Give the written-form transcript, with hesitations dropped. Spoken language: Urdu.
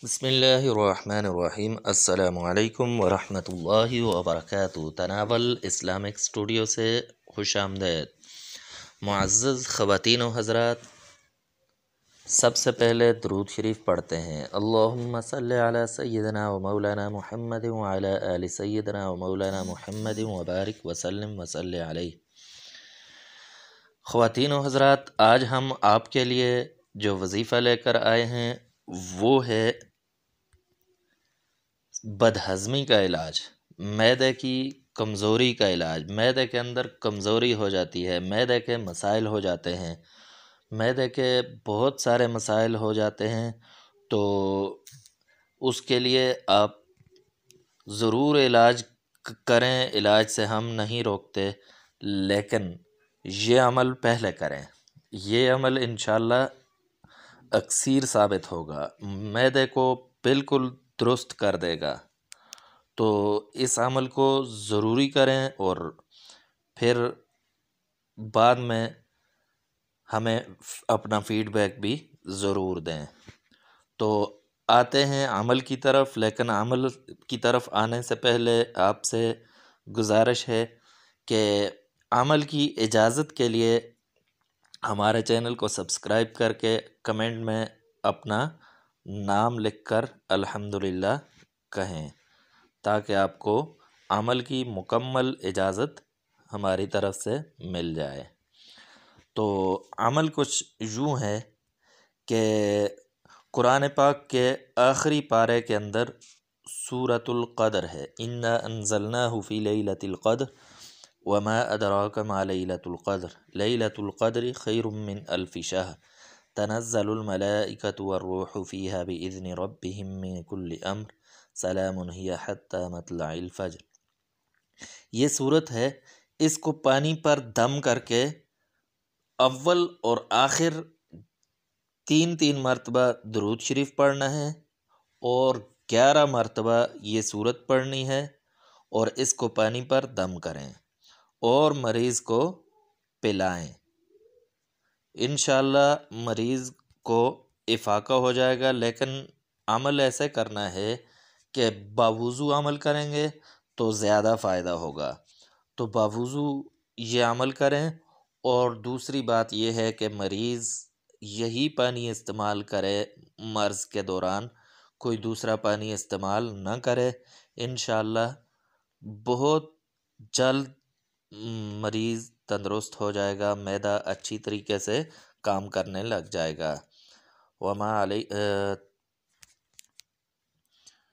بسم اللہ الرحمن الرحیم۔ السلام علیکم ورحمۃ اللہ وبرکاتہ۔ تناول اسلامک اسٹوڈیو سے خوش آمدید۔ معزز خواتین و حضرات، سب سے پہلے درود شریف پڑھتے ہیں۔ اللہم صلی علی سیدنا و مولانا محمد وعلی آل سیدنا و مولانا محمد وبارک وسلم وصلی علیہ۔ خواتین و حضرات، آج ہم آپ کے لیے جو وظیفہ لے کر آئے ہیں وہ ہے بدہضمی کا علاج، معدے کی کمزوری کا علاج۔ معدے کے اندر کمزوری ہو جاتی ہے، معدے کے مسائل ہو جاتے ہیں، معدے کے بہت سارے مسائل ہو جاتے ہیں، تو اس کے لیے آپ ضرور علاج کریں۔ علاج سے ہم نہیں روکتے، لیکن یہ عمل پہلے کریں۔ یہ عمل انشاءاللہ اکثیر ثابت ہوگا، معدے کو بالکل درست کر دے گا۔ تو اس عمل کو ضروری کریں اور پھر بعد میں ہمیں اپنا فیڈ بیک بھی ضرور دیں۔ تو آتے ہیں عمل کی طرف، لیکن عمل کی طرف آنے سے پہلے آپ سے گزارش ہے کہ عمل کی اجازت کے لیے ہمارے چینل کو سبسکرائب کر کے کمنٹ میں اپنا نام لکھ کر الحمدللہ کہیں، تاکہ آپ کو عمل کی مکمل اجازت ہماری طرف سے مل جائے۔ تو عمل کچھ یوں ہے کہ قرآن پاک کے آخری پارے کے اندر سورۃ القدر ہے، انا انزلناہ فی لیلۃ القدر وما ادراک ما لیلۃ القدر لیلۃ القدر خیر من الف شہر تنزل الملائکۃ والروح فیہا باذن ربہم من کل امر سلام ہی حتی مطلع الفجر۔ یہ صورت ہے، اس کو پانی پر دم کر کے اول اور آخر 3 مرتبہ درود شریف پڑھنا ہے، اور 11 مرتبہ یہ صورت پڑھنی ہے، اور اس کو پانی پر دم کریں اور مریض کو پلائیں۔ انشاءاللہ مریض کو افاقہ ہو جائے گا، لیکن عمل ایسے کرنا ہے کہ باوضو عمل کریں گے تو زیادہ فائدہ ہوگا۔ تو باوضو یہ عمل کریں، اور دوسری بات یہ ہے کہ مریض یہی پانی استعمال کرے، مرض کے دوران کوئی دوسرا پانی استعمال نہ کرے۔ انشاءاللہ بہت جلد مریض تندرست ہو جائے گا، معدہ اچھی طریقے سے کام کرنے لگ جائے گا۔